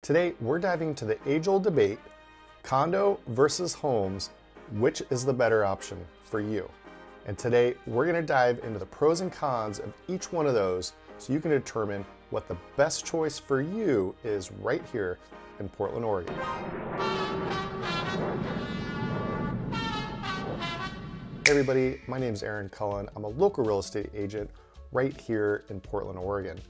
Today, we're diving into the age-old debate, condo versus homes, which is the better option for you? And today, we're gonna dive into the pros and cons of each one of those so you can determine what the best choice for you is right here in Portland, Oregon. Hey everybody, my name is Cullen. I'm a local real estate agent right here in Portland, Oregon.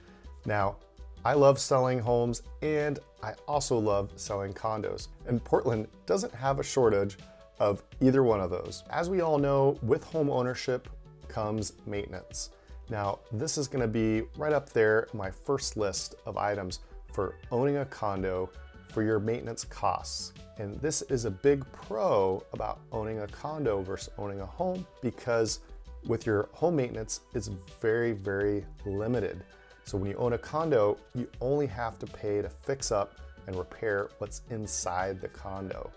Now, I love selling homes and I also love selling condos. And Portland doesn't have a shortage of either one of those. As we all know, with home ownership comes maintenance. Now, this is gonna be right up there, my first list of items for owning a condo for your maintenance costs. And this is a big pro about owning a condo versus owning a home because with your home maintenance, it's very, very limited. So when you own a condo, you only have to pay to fix up and repair what's inside the condo.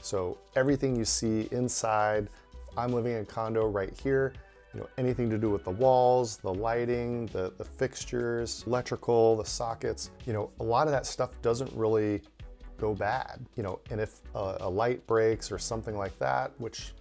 So everything you see inside, I'm living in a condo right here, anything to do with the walls, the lighting, the fixtures, electrical, the sockets, a lot of that stuff doesn't really go bad, and if a light breaks or something like that, which,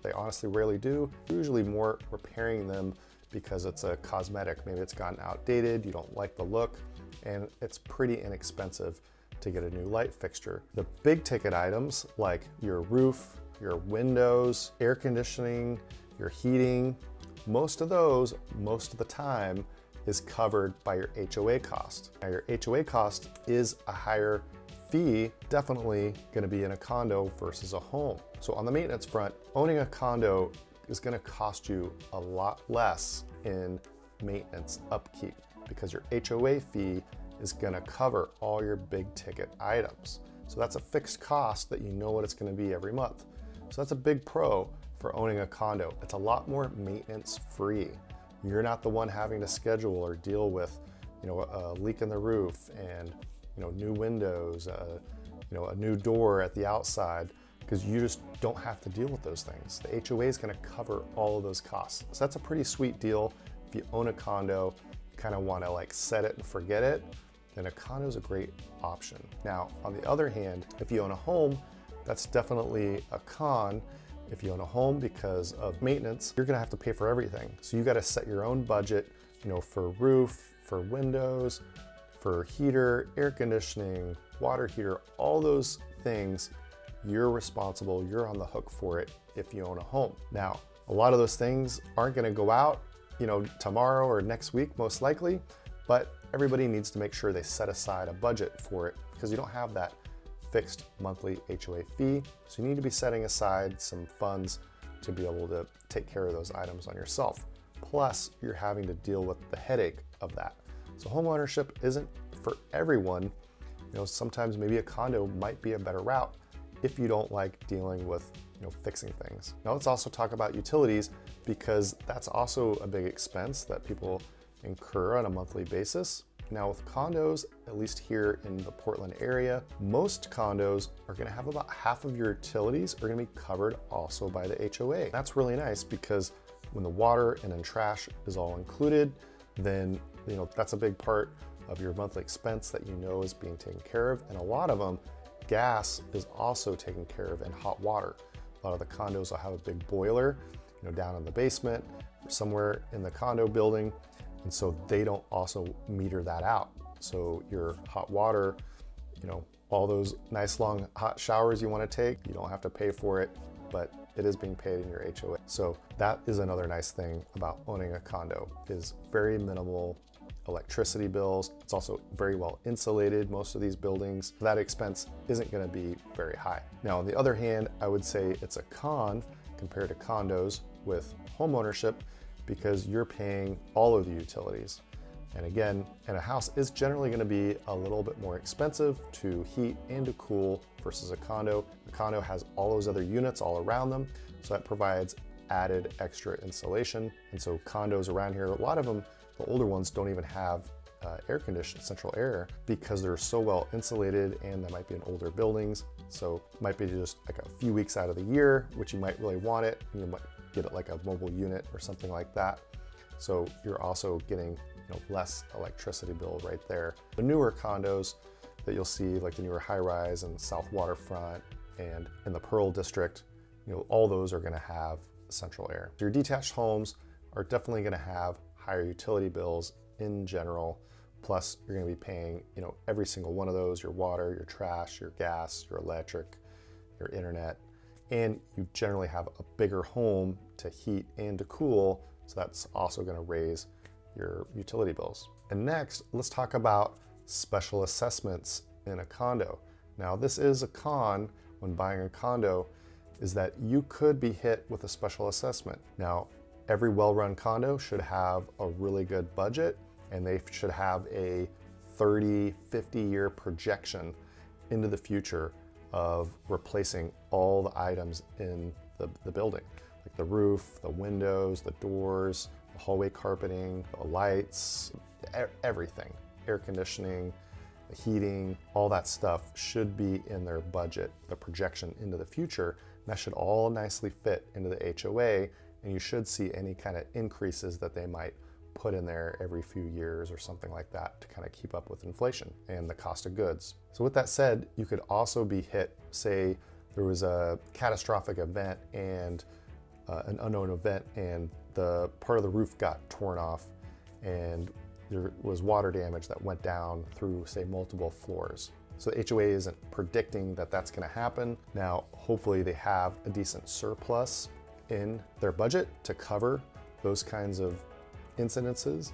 they honestly rarely do, usually more repairing them because it's a cosmetic. Maybe it's gotten outdated, you don't like the look, and it's pretty inexpensive to get a new light fixture. The big ticket items like your roof, your windows, air conditioning, your heating, most of those, most of the time, is covered by your HOA cost. Now your HOA cost is a higher fee, definitely gonna be in a condo versus a home. So on the maintenance front, owning a condo is gonna cost you a lot less in maintenance upkeep because your HOA fee is gonna cover all your big ticket items. So that's a fixed cost that you know what it's gonna be every month. So that's a big pro for owning a condo. It's a lot more maintenance free. You're not the one having to schedule or deal with a leak in the roof and new windows, a new door at the outside, because you just don't have to deal with those things. The HOA is gonna cover all of those costs. So that's a pretty sweet deal. If you own a condo, you kind of wanna set it and forget it, then a condo is a great option. Now, on the other hand, if you own a home, that's definitely a con. If you own a home because of maintenance, you're gonna have to pay for everything. So you gotta set your own budget, for roof, for windows, for heater, air conditioning, water heater, all those things, you're responsible, you're on the hook for it if you own a home. Now, a lot of those things aren't gonna go out, tomorrow or next week, most likely, but everybody needs to make sure they set aside a budget for it because you don't have that fixed monthly HOA fee. So you need to be setting aside some funds to be able to take care of those items on yourself. Plus, you're having to deal with the headache of that. So home ownership isn't for everyone. Sometimes maybe a condo might be a better route if you don't like dealing with fixing things. Now let's also talk about utilities because that's also a big expense that people incur on a monthly basis. Now with condos, at least here in the Portland area, most condos are gonna have about half of your utilities are gonna be covered also by the HOA. That's really nice because when the water and then trash is all included, then that's a big part of your monthly expense that is being taken care of. And a lot of them, gas is also taken care of, and hot water. A lot of the condos will have a big boiler, down in the basement or somewhere in the condo building. And so they don't also meter that out. So your hot water, all those nice long hot showers you want to take, you don't have to pay for it, but it is being paid in your HOA. So that is another nice thing about owning a condo, is very minimal electricity bills. It's also very well insulated, most of these buildings. That expense isn't gonna be very high. Now, on the other hand, I would say it's a con compared to condos with home ownership because you're paying all of the utilities. And again, and a house is generally gonna be a little bit more expensive to heat and to cool versus a condo. A condo has all those other units all around them, so that provides added extra insulation. And so condos around here, a lot of them, the older ones don't even have air conditioning, central air, because they're so well insulated and they might be in older buildings. So it might be just like a few weeks out of the year, which you might really want it. You might get it like a mobile unit or something like that. So you're also getting less electricity bill right there. The newer condos, that you'll see like in your high rise and South Waterfront and in the Pearl District, all those are gonna have central air. Your detached homes are definitely gonna have higher utility bills in general. Plus you're gonna be paying, every single one of those, your water, your trash, your gas, your electric, your internet, and you generally have a bigger home to heat and to cool. So that's also gonna raise your utility bills. And next, let's talk about special assessments in a condo. Now this is a con when buying a condo, is that you could be hit with a special assessment. Now, every well-run condo should have a really good budget, and they should have a 30, 50-year projection into the future of replacing all the items in the building, like the roof, the windows, the doors, the hallway carpeting, the lights, everything, air conditioning, the heating, all that stuff should be in their budget, the projection into the future. And that should all nicely fit into the HOA, and you should see any kind of increases that they might put in there every few years or something like that to kind of keep up with inflation and the cost of goods. So with that said, you could also be hit, say there was a catastrophic event and an unknown event, and the part of the roof got torn off and there was water damage that went down through, say, multiple floors. So the HOA isn't predicting that that's gonna happen. Now, hopefully they have a decent surplus in their budget to cover those kinds of incidences.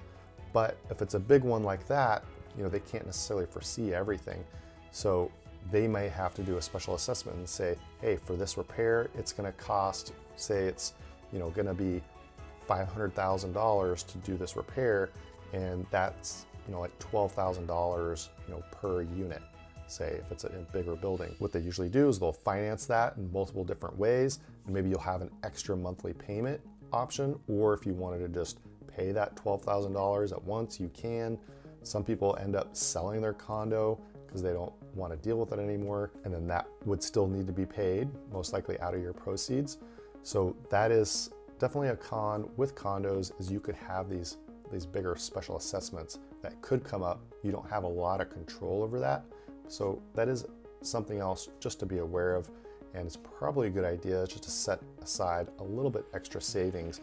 But if it's a big one like that, they can't necessarily foresee everything. So they may have to do a special assessment and say, hey, for this repair, it's gonna cost, say it's, gonna be $500,000 to do this repair, and that's like $12,000 per unit, say, if it's a bigger building. What they usually do is they'll finance that in multiple different ways, and maybe you'll have an extra monthly payment option, or if you wanted to just pay that $12,000 at once, you can. Some people end up selling their condo because they don't want to deal with it anymore, and then that would still need to be paid, most likely out of your proceeds. So that is definitely a con with condos, is you could have these bigger special assessments that could come up. You don't have a lot of control over that. So that is something else just to be aware of, and it's probably a good idea just to set aside a little bit extra savings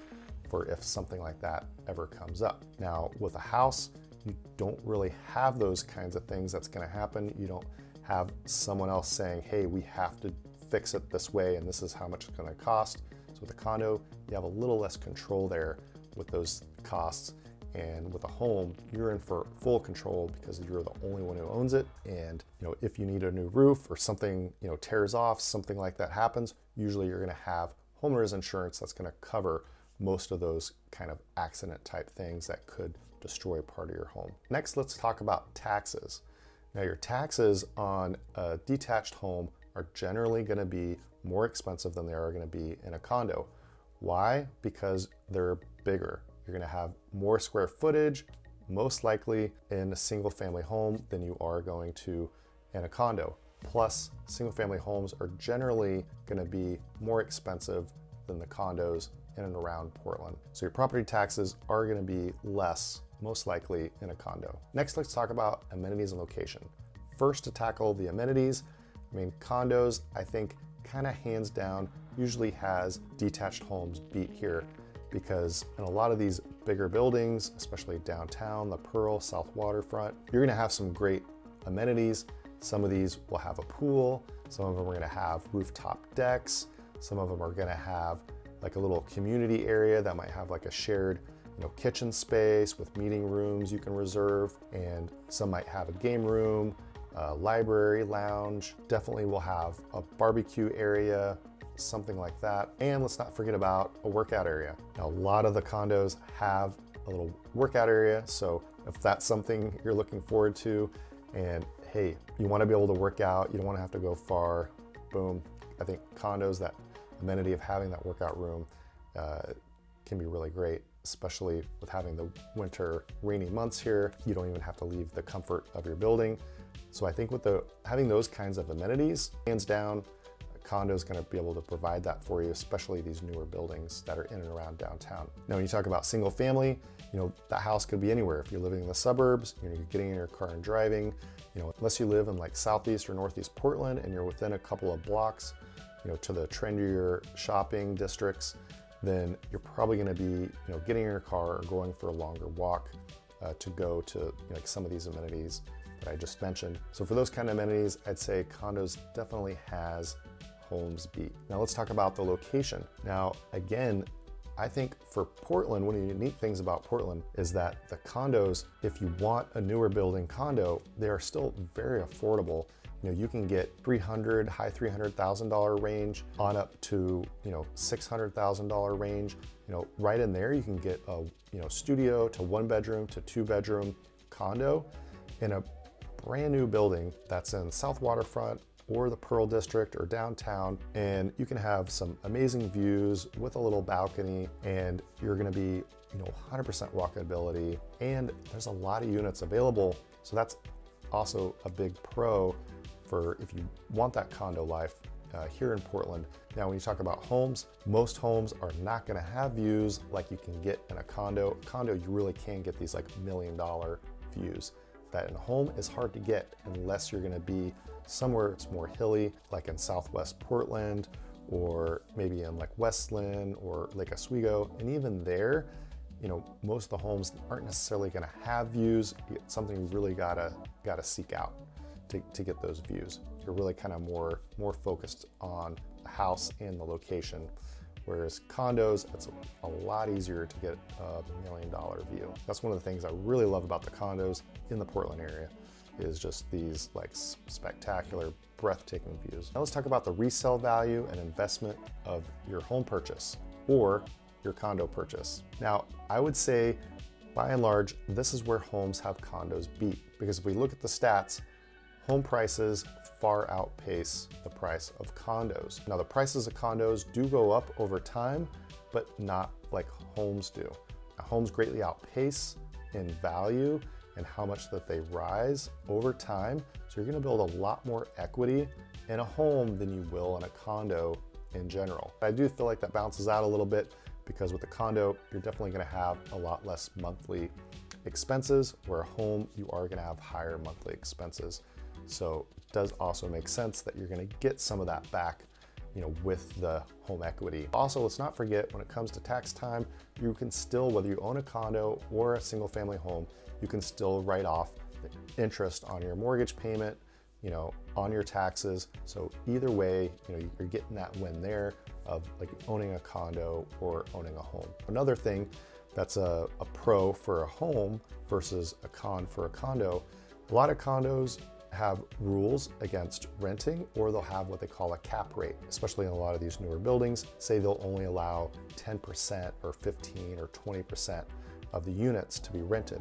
for if something like that ever comes up. Now with a house, you don't really have those kinds of things that's gonna happen. You don't have someone else saying, hey, we have to fix it this way and this is how much it's gonna cost. So with a condo, you have a little less control there with those costs. And with a home, you're in for full control because you're the only one who owns it. And if you need a new roof or something tears off, something like that happens, usually you're gonna have homeowner's insurance that's gonna cover most of those kind of accident type things that could destroy part of your home. Next, let's talk about taxes. Now your taxes on a detached home are generally gonna be more expensive than they are gonna be in a condo. Why? Because they're bigger. You're gonna have more square footage, most likely in a single family home than you are going to in a condo. Plus, single family homes are generally gonna be more expensive than the condos in and around Portland. So your property taxes are gonna be less, most likely in a condo. Next, let's talk about amenities and location. First, to tackle the amenities, condos, I think, kind of hands down, usually has detached homes beat here, because in a lot of these bigger buildings, especially downtown, the Pearl, South Waterfront, you're gonna have some great amenities. Some of these will have a pool, some of them are gonna have rooftop decks, some of them are gonna have like a little community area that might have like a shared kitchen space with meeting rooms you can reserve, and some might have a game room, a library, lounge, definitely will have a barbecue area, something like that. And let's not forget about a workout area. Now, a lot of the condos have a little workout area, so if that's something you're looking forward to, and hey, you want to be able to work out, you don't want to have to go far, boom. I think condos, that amenity of having that workout room can be really great, especially with having the winter rainy months here. You don't even have to leave the comfort of your building. So I think with having those kinds of amenities, hands down, condo is going to be able to provide that for you, especially these newer buildings that are in and around downtown. Now, when you talk about single family, that house could be anywhere. If you're living in the suburbs, you're getting in your car and driving, Unless you live in like Southeast or Northeast Portland and you're within a couple of blocks, to the trendier shopping districts, then you're probably going to be, getting in your car or going for a longer walk to go to like some of these amenities that I just mentioned. So for those kind of amenities, I'd say condos definitely has homes beat. Now let's talk about the location. Now, again, I think for Portland, one of the unique things about Portland is that the condos, if you want a newer building condo, they are still very affordable. You can get high $300,000 range on up to, $600,000 range. Right in there, you can get a, studio to 1-bedroom to 2-bedroom condo in a brand new building that's in South Waterfront or the Pearl District or downtown, and you can have some amazing views with a little balcony, and you're gonna be 100% walkability, and there's a lot of units available. So that's also a big pro for if you want that condo life here in Portland. Now, when you talk about homes, most homes are not gonna have views like you can get in a condo. Condo, you really can get these like $1 million views. That in a home is hard to get unless you're gonna be somewhere it's more hilly, like in Southwest Portland, or maybe in like Westland or Lake Oswego. And even there, most of the homes aren't necessarily gonna have views. It's something you really gotta seek out to get those views. You're really kind of more focused on the house and the location. Whereas condos, it's a lot easier to get a $1 million view. That's one of the things I really love about the condos in the Portland area, is just these like spectacular, breathtaking views. Now let's talk about the resale value and investment of your home purchase or your condo purchase. Now, I would say by and large, this is where homes have condos beat, because if we look at the stats, home prices far outpace the price of condos. Now, the prices of condos do go up over time, but not like homes do. Now, homes greatly outpace in value and how much that they rise over time. So you're gonna build a lot more equity in a home than you will in a condo in general. I do feel like that balances out a little bit, because with a condo, you're definitely gonna have a lot less monthly expenses, where a home, you are gonna have higher monthly expenses. So it does also make sense that you're gonna get some of that back, with the home equity. Also, let's not forget, when it comes to tax time, you can still, whether you own a condo or a single family home, you can still write off the interest on your mortgage payment, on your taxes. So either way, you're getting that win there of like owning a condo or owning a home. Another thing that's a pro for a home versus a con for a condo, a lot of condos have rules against renting, or they'll have what they call a cap rate, especially in a lot of these newer buildings. Say they'll only allow 10% or 15 or 20% of the units to be rented.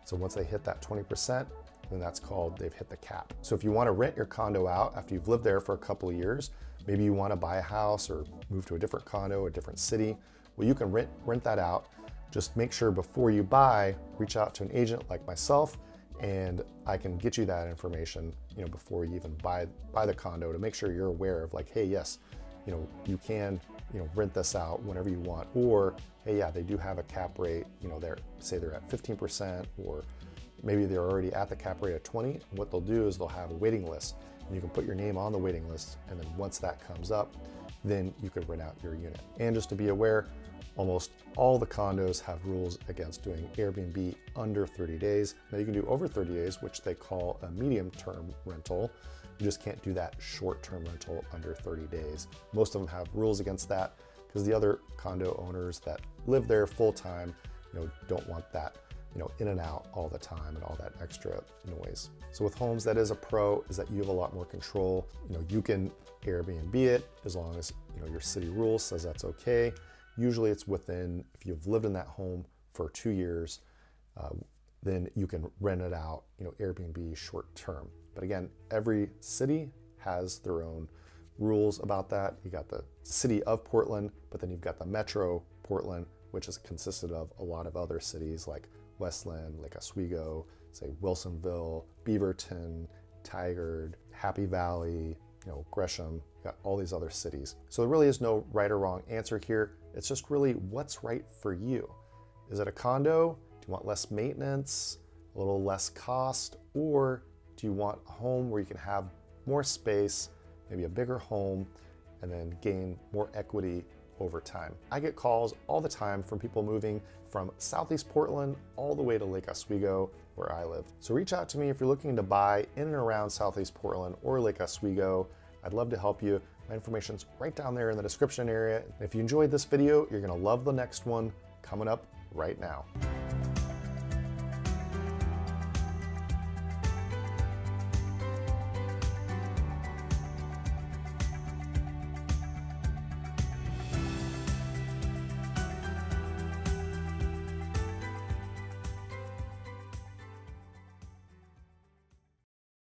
So once they hit that 20%, then that's called they've hit the cap. So if you want to rent your condo out after you've lived there for a couple of years, maybe you want to buy a house or move to a different condo, a different city, well, you can rent that out. Just make sure before you buy, reach out to an agent like myself, and I can get you that information, before you even buy the condo, to make sure you're aware of like, hey, yes, you can, rent this out whenever you want, or hey, yeah, they do have a cap rate, say they're at 15%, or maybe they're already at the cap rate of 20. And what they'll do is they'll have a waiting list, and you can put your name on the waiting list, and then once that comes up, then you could rent out your unit. And just to be aware, almost all the condos have rules against doing Airbnb under 30 days. Now you can do over 30 days, which they call a medium-term rental. You just can't do that short-term rental under 30 days. Most of them have rules against that, because the other condo owners that live there full-time, don't want that, in and out all the time and all that extra noise. So with homes, that is a pro, is that you have a lot more control. You can Airbnb it as long as, your city rule says that's okay. Usually it's within, if you've lived in that home for 2 years, then you can rent it out, Airbnb short term. But again, every city has their own rules about that. You got the city of Portland, but then you've got the Metro Portland, which is consisted of a lot of other cities like Westland, Lake Oswego, say Wilsonville, Beaverton, Tigard, Happy Valley, Gresham, got all these other cities. So there really is no right or wrong answer here. It's just really what's right for you. Is it a condo? Do you want less maintenance, a little less cost, or Do you want a home where you can have more space, maybe a bigger home, and then gain more equity over time? I get calls all the time from people moving from Southeast Portland all the way to Lake Oswego, where I live. So reach out to me if you're looking to buy in and around Southeast Portland or Lake Oswego. I'd love to help you. My information's right down there in the description area. If you enjoyed this video, you're gonna love the next one coming up right now.